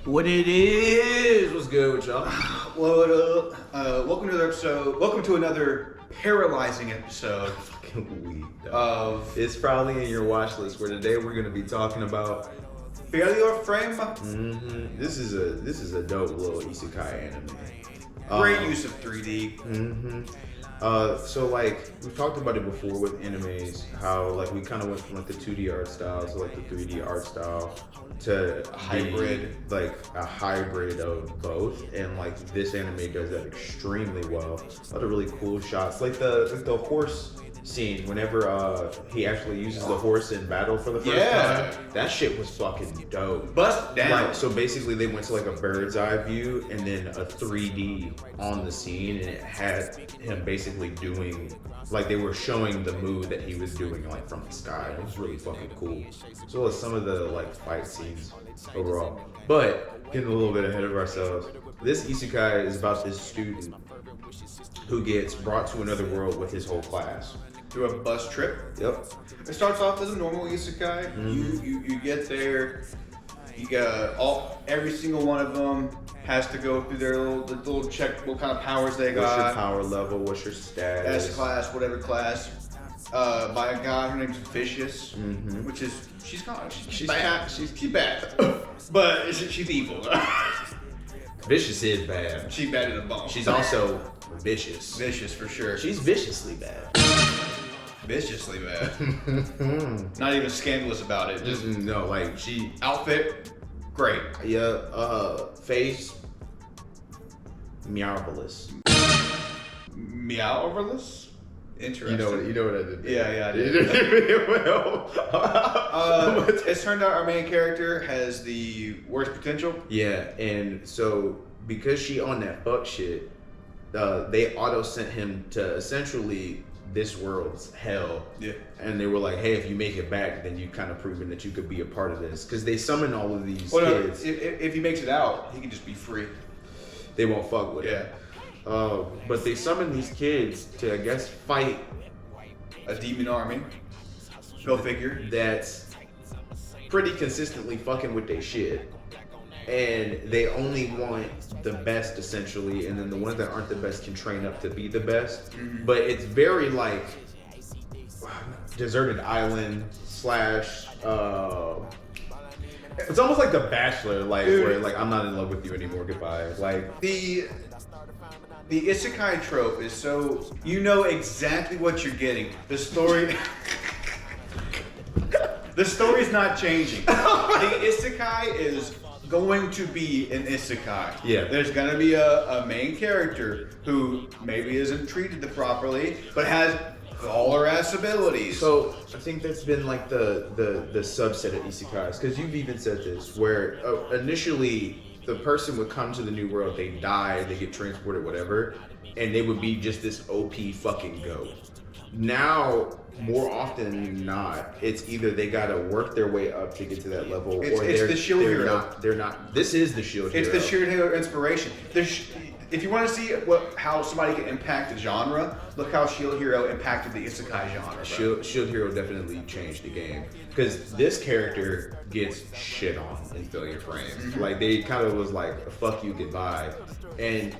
What it is? What's good with y'all? What up? Welcome to another episode. Welcome to another paralyzing episode Weak, of it's probably in your watch list where today we're gonna be talking about. Failure Frame. This is a dope little isekai anime. Great use of 3D. So like we've talked about it before with animes, how like we kind of went from like the 2D art style to like the 3D art style to Hybrid. like a hybrid of both, and like this anime does that extremely well. A lot of really cool shots, like the horse scene whenever he actually uses the horse in battle for the first time. That shit was fucking dope. Bust down. Like, so basically they went to like a bird's eye view and then a 3D on the scene, and it had him basically doing, like they were showing the move that he was doing like from the sky. It was really fucking cool. As well as some of the like fight scenes overall. But getting a little bit ahead of ourselves, this isekai is about this student who gets brought to another world with his whole class. Through a bus trip. Yep. It starts off as a normal isekai. You get there. You got every single one of them has to go through their little check what kind of powers they got. What's your power level? What's your status? S class, whatever class. By a guy, her name's Vicious, which is she's bad. She's bad, but she's evil. Vicious is bad. She's bad in a bone. She's also vicious. Vicious for sure. She's viciously bad. Viciously bad. Not even scandalous about it. Just no, like she outfit, great. Yeah. Face, meowvelous. Meowverless. Interesting. You know what I did. Yeah, I did. You did well. It's turned out our main character has the worst potential. Yeah, and so because she on that fuck shit, they auto sent him to essentially this world's hell. Yeah. And they were like, hey, if you make it back, then you've kind of proven that you could be a part of this. Because they summon all of these kids. If he makes it out, he can just be free. They won't fuck with it. But they summon these kids to, I guess, fight a demon army. Go figure. That's pretty consistently fucking with their shit. And they only want the best, essentially, and then the ones that aren't the best can train up to be the best. But it's very like deserted island slash. It's almost like The Bachelor, like where like I'm not in love with you anymore, goodbye. Like the isekai trope is so you know exactly what you're getting. The story. The story's not changing. The isekai is going to be an isekai. Yeah. There's gonna be a main character who maybe isn't treated properly, but has all her ass abilities. So I think that's been like the subset of isekais, because you've even said this, where initially the person would come to the new world, they die, they get transported, whatever, and they would be just this OP fucking goat. Now, more often than not, it's either they gotta work their way up to get to that level, or it's the shield hero. They're not. This is the shield hero. It's the shield hero inspiration. If you want to see how somebody can impact the genre, look how Shield Hero impacted the isekai genre. Shield Hero definitely changed the game, because this character gets shit on in Failure Frame. Like they kind of was like, "Fuck you, goodbye," and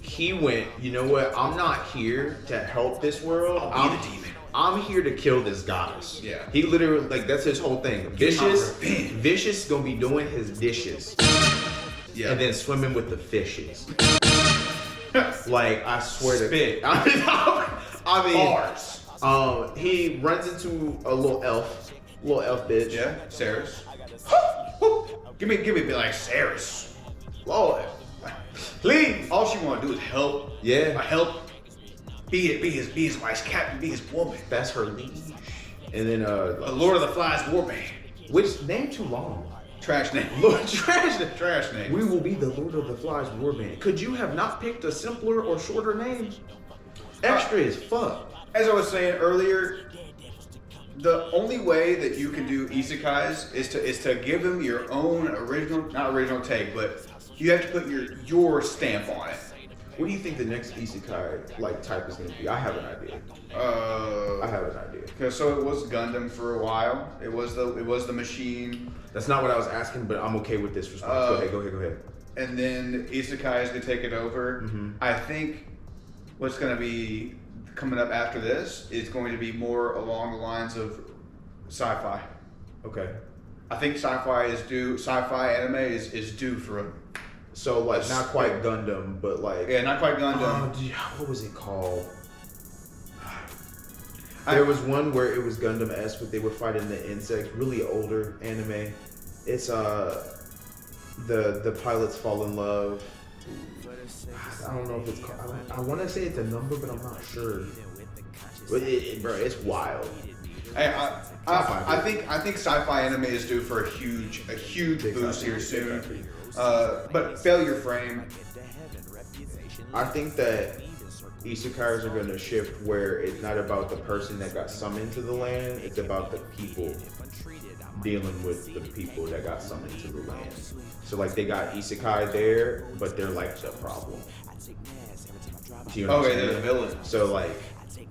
he went, "You know what? I'm not here to help this world. I'll be the demon. I'm here to kill this goddess." Yeah. He literally, like, that's his whole thing. Vicious gonna be doing his dishes. Yeah. And then swimming with the fishes. Like, I swear to spit. I mean, bars. He runs into a little elf bitch. Yeah, Saris. give me a bit like Saris. Lord, please. All she want to do is help. Yeah. Help. Be his vice captain. Be his woman. That's her liege. And then Lord of the Flies warband. Which name too long? Trash name. Trash name. We will be the Lord of the Flies warband. Could you have not picked a simpler or shorter name? Extra as fuck. As I was saying earlier, the only way that you can do isekais is to give them your own not original take, but you have to put your stamp on it. What do you think the next isekai like type is gonna be? I have an idea. I have an idea. Okay, so it was Gundam for a while. It was the machine. That's not what I was asking, but I'm okay with this response. Go ahead. And then isekais to take it over. Mm-hmm. I think what's going to be coming up after this is going to be more along the lines of sci-fi. Okay. I think sci-fi anime is due for a... So like not quite Gundam, but like... Yeah, not quite Gundam. What was it called? There was one where it was Gundam-esque, but they were fighting the insects. Really older anime. It's the pilots fall in love. I don't know if it's called. I want to say it's a number, but I'm not sure. But bro, it's wild. I think sci-fi anime is due for a huge boost here soon. But Failure Frame. I think that isekais are going to shift where it's not about the person that got summoned to the land, it's about the people dealing with the people that got summoned to the land. So like they got isekai there, but they're like the problem. Okay, they're the villain. So like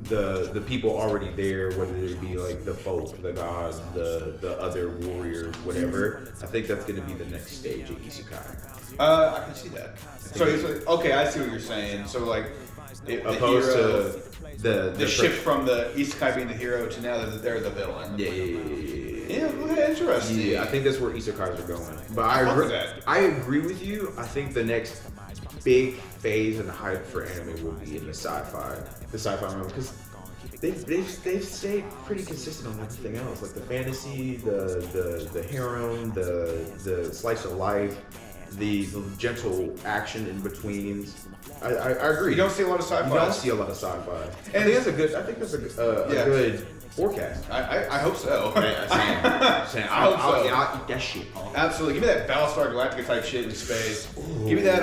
the people already there, whether it be like the folk, the gods, the other warriors, whatever. I think that's going to be the next stage of isekai. I can see that. So it's like, okay, I see what you're saying. So like, opposed to the shift from the isekai being the hero to now that they're the villain. Yeah, interesting. Yeah, I think that's where isekais are going. But I agree with you. I think the next big phase and hype for anime will be in the sci-fi realm, because they've stayed pretty consistent on everything else, like the fantasy, the harem, the slice of life, the gentle action in betweens. I agree. You don't see a lot of sci-fi. You don't see a lot of sci-fi. I think that's a good forecast. I hope so. I hope so. I'll eat that shit. Absolutely. Give me that Battlestar Galactica type shit in space. Ooh. Give me that,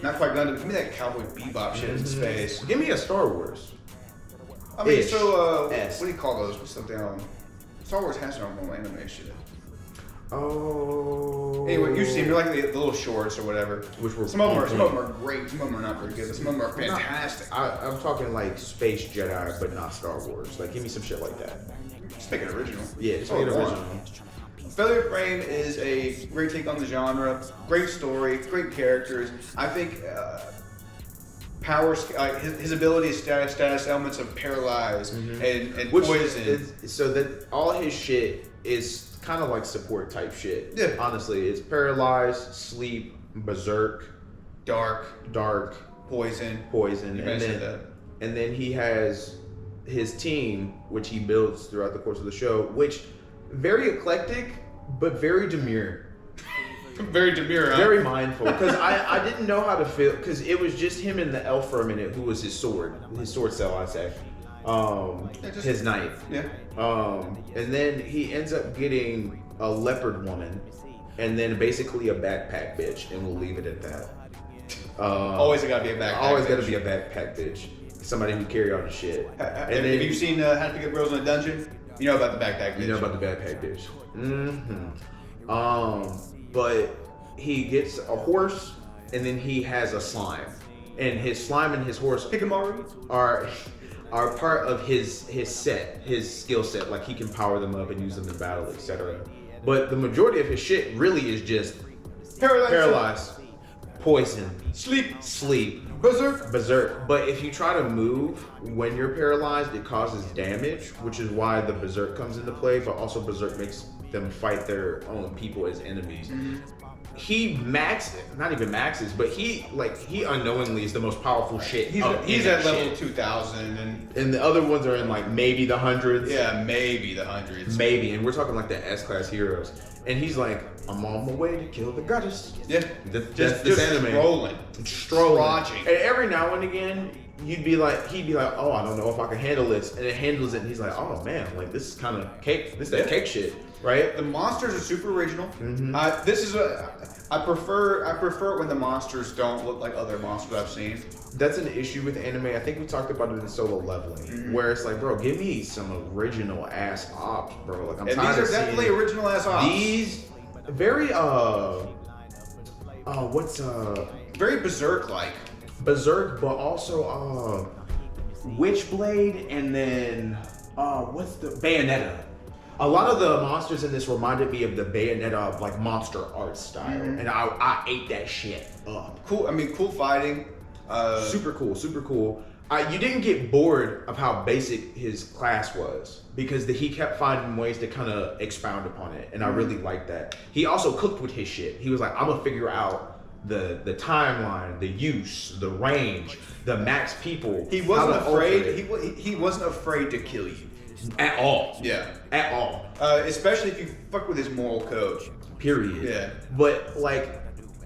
not quite Gundam, give me that Cowboy Bebop shit in space. Give me a Star Wars. I mean, what do you call those? What's the down? Star Wars has their own little anime shit. Oh. Anyway, you see, you're like the little shorts or whatever. Which were some of them are great. Some of them are not very good. But some of them are fantastic. I'm talking like Space Jedi, but not Star Wars. Like, give me some shit like that. Just make it original. Yeah, just make it original. Failure Frame is a great take on the genre. Great story, great characters. I think his ability, status elements of paralyze and poison. So that all his shit is kind of like support type shit. Yeah. Honestly, it's paralyzed, sleep, berserk, dark, poison. And then he has his team, which he builds throughout the course of the show, which very eclectic, but very demure. Very demure, huh? Very mindful, because I didn't know how to feel, because it was just him and the elf for a minute, who was his sword cell, I'd say. His knife. Yeah. And then he ends up getting a leopard woman, and then basically a backpack bitch, and we'll leave it at that. Always gotta be a backpack. Always gotta be a backpack bitch. Somebody who carry all the shit. And then, if you've seen How to Pick Up Girls in a Dungeon, you know about the backpack bitch. You know about the backpack bitch. But he gets a horse, and then he has a slime, and his slime and his horse are part of his skill set. Like, he can power them up and use them in battle, etc. But the majority of his shit really is just paralyzed, poison, sleep, berserk. But if you try to move when you're paralyzed, it causes damage, which is why the berserk comes into play. But also berserk makes them fight their own people as enemies. He not even maxes, but he unknowingly is the most powerful shit. He's at level 2000, and the other ones are in like maybe the hundreds. Yeah, maybe the hundreds. Maybe, and we're talking like the S-class heroes. And he's like, I'm on my way to kill the goddess. Yeah, just anime. Strolling. And every now and again, he'd be like, oh, I don't know if I can handle this, and it handles it, and he's like, oh man, like this is kind of cake. This is that cake shit. Right? The monsters are super original. I prefer it when the monsters don't look like other monsters I've seen. That's an issue with anime. I think we talked about it in Solo Leveling, where it's like, bro, give me some original ass ops, bro. Like, I'm tired of these are definitely original ass ops. These very very berserk like. Berserk, but also Witchblade, and then what's the Bayonetta. A lot of the monsters in this reminded me of the Bayonetta like monster art style, and I ate that shit up. Cool. I mean, cool fighting. Super cool, super cool. You didn't get bored of how basic his class was because he kept finding ways to kind of expound upon it, and I really liked that. He also cooked with his shit. He was like, I'm gonna figure out the timeline, the use, the range, the max people. He wasn't afraid. He wasn't afraid to kill you at all. Yeah, at all. Especially if you fuck with his moral code. Period. Yeah. But like,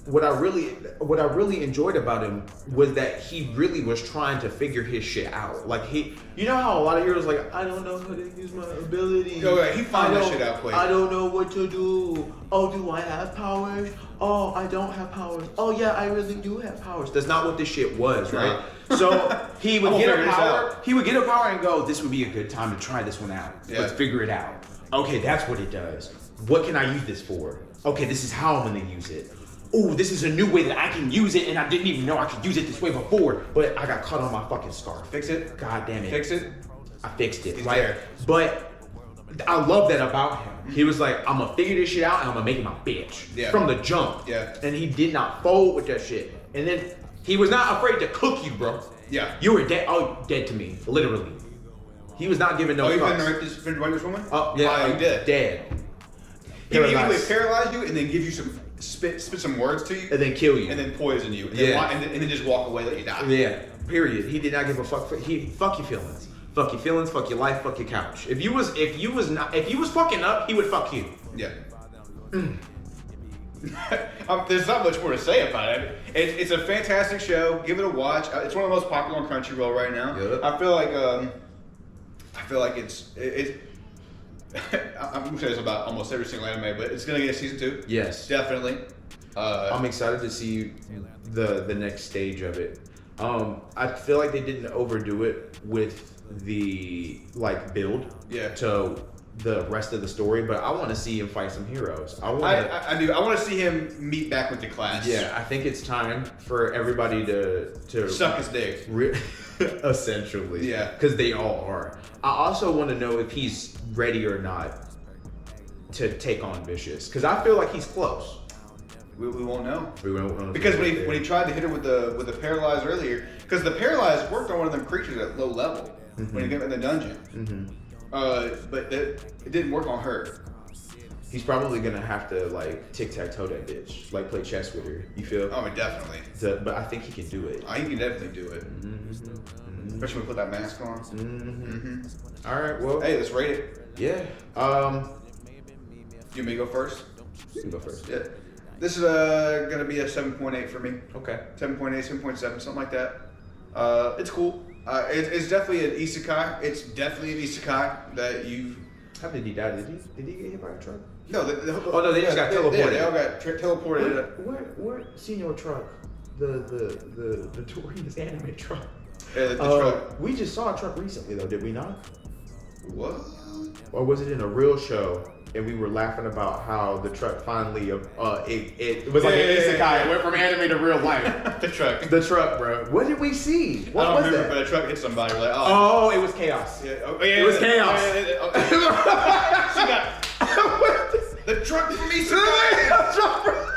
what I really enjoyed about him was that he really was trying to figure his shit out. Like you know how a lot of heroes like, I don't know how to use my ability. Oh yeah, he found that shit out quick. I don't know what to do. Oh, do I have powers? Oh, I don't have powers. Oh yeah, I really do have powers. That's not what this shit was, right? So he would get a power. He would get a power and go, this would be a good time to try this one out. Yeah. Let's figure it out. Okay, that's what it does. What can I use this for? Okay, this is how I'm gonna use it. Oh, this is a new way that I can use it, and I didn't even know I could use it this way before, but I got caught on my fucking scarf. Fix it. God damn it. Fix it. I fixed it. He's right there. But I love that about him. He was like, I'm gonna figure this shit out, and I'm gonna make it my bitch. Yeah. From the jump. Yeah. And he did not fold with that shit. And then he was not afraid to cook you, bro. Yeah. You were dead. Oh, dead to me, literally. He was not giving no fucks. Oh, you been right this woman? Oh, yeah. You dead. Dead. He would paralyze you and then give you some spit some words to you and then kill you and then poison you and then just walk away, let you die. Yeah. Period. He did not give a fuck. Fuck your feelings. Fuck your feelings. Fuck your life. Fuck your couch. If you was fucking up, he would fuck you. Yeah. There's not much more to say about it. It's a fantastic show. Give it a watch. It's one of the most popular on Crunchyroll right now. Yep. I feel like it's I'm gonna say this about almost every single anime, but it's gonna get a season 2. Yes, definitely. I'm excited to see the next stage of it. I feel like they didn't overdo it with the build to the rest of the story, but I want to see him fight some heroes. I do. I want to see him meet back with the class. Yeah, I think it's time for everybody to suck his dick. Essentially. Yeah. Because they all are. I also want to know if he's ready or not to take on Vicious, because I feel like he's close. We won't know. We won't know. Because when he tried to hit her with the paralyzed earlier, because the paralyzed worked on one of them creatures at low level when he got in the dungeon. But it didn't work on her. He's probably gonna have to tic-tac-toe that bitch, play chess with her. You feel? Oh, definitely. But I think he can do it. He can definitely do it. Especially when we put that mask on. All right. Well. Hey, let's rate it. Yeah. You want me to go first? You can go first. Yeah. This is gonna be a 7.8 for me. Okay. 7.8, 7.7, something like that. It's cool. It's definitely an isekai. It's definitely an isekai that you. How did he die? Did he get hit by a truck? No. They just got teleported. They all got teleported. Where senior truck? The Tori's anime truck. Yeah, the truck. We just saw a truck recently though, did we not? What? Or was it in a real show? And we were laughing about how the truck finally, it was like an isekai. It went from anime to real life. The truck, bro. What did we see? What I don't was remember, that? but a truck hit somebody. We're like, oh, it was chaos. Yeah. It was chaos. She got the truck from isekai.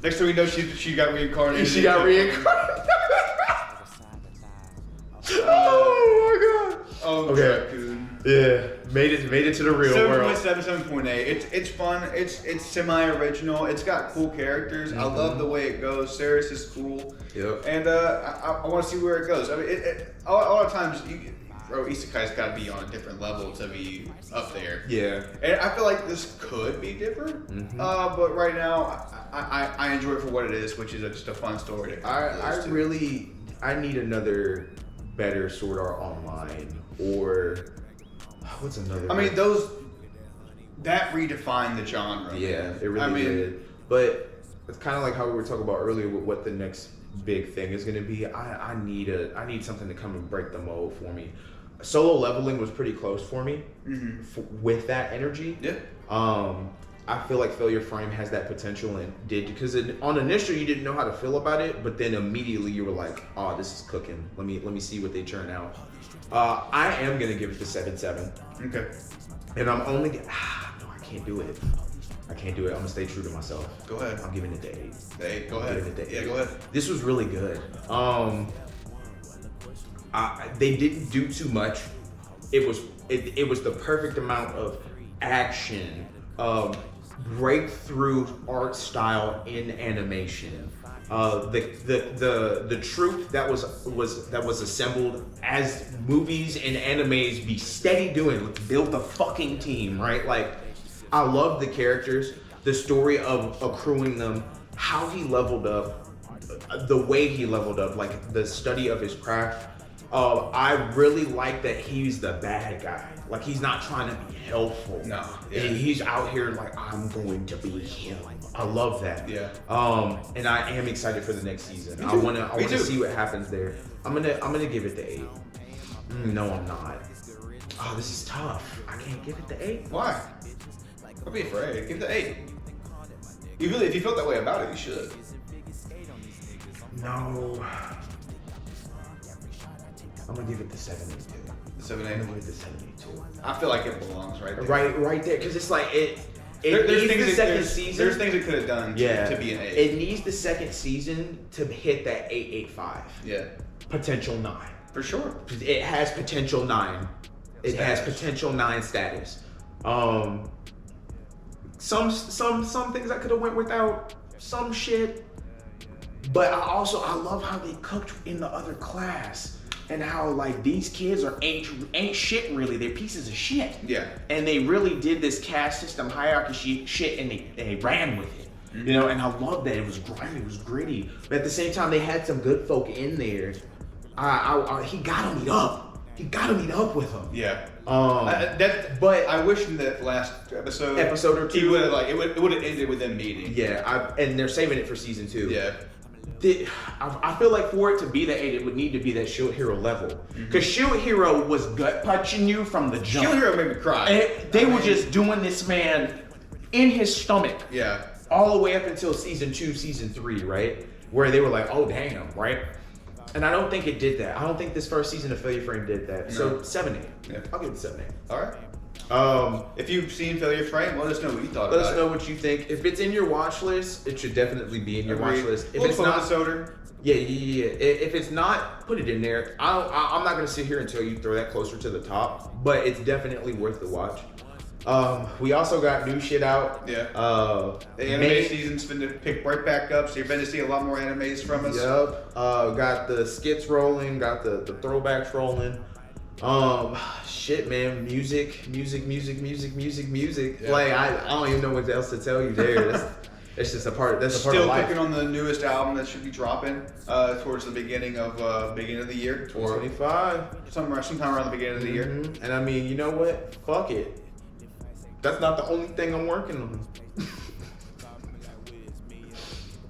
Next thing we know, she got reincarnated. She got reincarnated. Oh my god. Oh, okay. Yeah, made it to the real world. 7.7, 7.8. It's fun. It's semi-original. It's got cool characters. I love the way it goes. Ceres is cool. Yep. And I want to see where it goes. I mean, a lot of times, isekai's got to be on a different level to be up there. Yeah. And I feel like this could be different. But right now, I enjoy it for what it is, which is just a fun story. I need another better Sword Art Online, or what's another? I mean, that redefined the genre. Yeah, it really did. But it's kind of like how we were talking about earlier with what the next big thing is going to be. I need something to come and break the mold for me. Solo Leveling was pretty close for me with that energy. Yeah. I feel like Failure Frame has that potential and did because on initial you didn't know how to feel about it, but then immediately you were like, oh, this is cooking. Let me see what they churn out. I am gonna give it the 7.7. Okay. And I'm only no, I can't do it. I can't do it. I'm gonna stay true to myself. Go ahead. I'm giving it the 8. The 8. Go ahead. Yeah, go ahead. This was really good. They didn't do too much. It was the perfect amount of action, breakthrough art style in animation. The troupe that was assembled as movies and animes be steady doing. Let's build the fucking team, right? Like, I love the characters, the story of accruing them, how he leveled up, the way he leveled up, like the study of his craft. I really like that he's the bad guy. Like, he's not trying to be helpful. No. Yeah. He's out here like, I'm going to be him. I love that. Yeah. And I am excited for the next season. I wanna see what happens there. I'm gonna give it the 8. No, I'm not. Oh, this is tough. I can't give it the 8. Why? Don't be afraid. Give it the 8. If you felt that way about it, you should. No. I'm gonna give it the 7.8 too. The 7.8. I'm gonna give it the 7.8 too. I feel like it belongs right there. Right there, because it's like it There's needs things the second season. There's things it could have done to be an 8. It needs the second season to hit that 8.85. Yeah. Potential 9. For sure. It has potential 9. It has Status. potential 9 status. Some things I could have went without. Some shit. But I love how they cooked in the other class. And how, like, these kids ain't shit really. They're pieces of shit. Yeah. And they really did this caste system hierarchy shit, and they ran with it. Mm-hmm. You know, and I love that. It was grimy, it was gritty. But at the same time, they had some good folk in there. He got to meet up. He got to meet up with them. Yeah. But I wish in that last episode or 2, he would have it would have ended with them meeting. Yeah. And they're saving it for season 2. Yeah. I feel like for it to be the 8, it would need to be that Shield Hero level. Because Shield Hero was gut punching you from the jump. Shield Hero made me cry. And they were just doing this man in his stomach. Yeah. All the way up until season 2, season 3, right? Where they were like, oh damn, right? And I don't think it did that. I don't think this first season of Failure Frame did that. No. So 7.8. Yeah. I'll give it 7.8. All right. If you've seen Failure Frame, let us know what you thought Let about us know what you think. If it's in your watch list, it should definitely be in your watch list. If it's not, yeah. If it's not, put it in there. I'm not gonna sit here and tell you throw that closer to the top, but it's definitely worth the watch. We also got new shit out. Yeah. The anime season's been to pick right back up, so you're going to see a lot more animes from us. Yep. Got the skits rolling, got the throwbacks rolling. Shit, man, music. Yeah. Like I don't even know what else to tell you there. It's just a part. That's a part Still of life. cooking on the newest album that should be dropping towards the beginning of the year, or 25. sometime around the beginning of the year. Mm-hmm. And I mean, you know what? Fuck it. That's not the only thing I'm working on.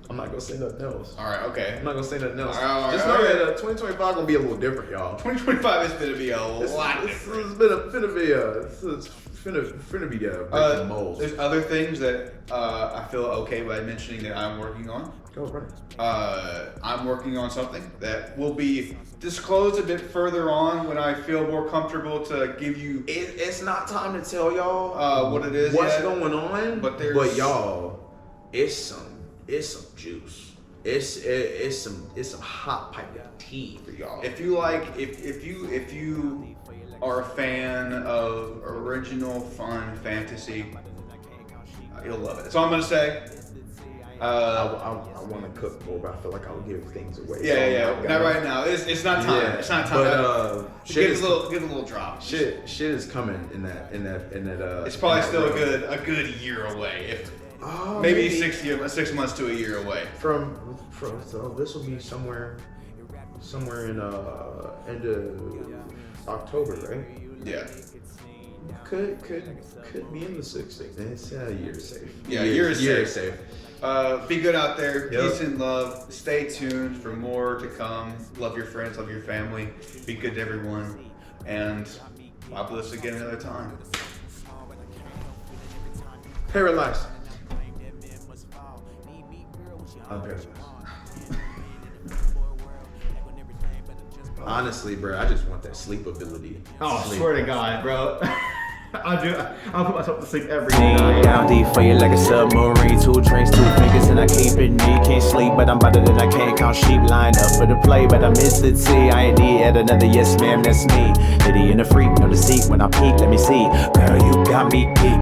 I'm not gonna say nothing else. All right, okay. I'm not gonna say nothing else. All right, Just know that 2025 gonna be a little different, y'all. 2025 is going to be a lot different. It's finna be breaking mold. There's other things that I feel okay by mentioning that I'm working on. Go run. I'm working on something that will be disclosed a bit further on when I feel more comfortable to give you. It's not time to tell y'all what it is. what's yet, going on. but y'all, it's some juice. It's some hot piping tea for y'all. If you are a fan of original fun fantasy, you'll love it. That's all I'm gonna say. I want to cook more, but I feel like I'll give things away. Yeah. Not right now. It's not time. Yeah. It's not time. But give it a little drop. Shit is coming in that. It's probably still realm. a good year away. If Oh, maybe 6 months to a year away. From so this will be somewhere in end of October, right? Yeah. Could be in the 60s. It's year safe. Yeah, year is safe. Be good out there. Yep. Peace and love. Stay tuned for more to come. Love your friends. Love your family. Be good to everyone. And God bless again another time. Paralyzed. I'm paralyzed. Honestly, bro, I just want that sleep ability. Oh, Sleep. swear to God, bro. I'll put myself to sleep every night. Down deep for you like a submarine. 2 drinks, 2 fingers, and I keep it neat. Can't sleep, but I'm better than I can't count sheep. Line up for the play, but I miss the T. I ain't need at another yes, ma'am, that's me. Lady in the freak, no deceit. When I peek, let me see. Girl, you got me geek.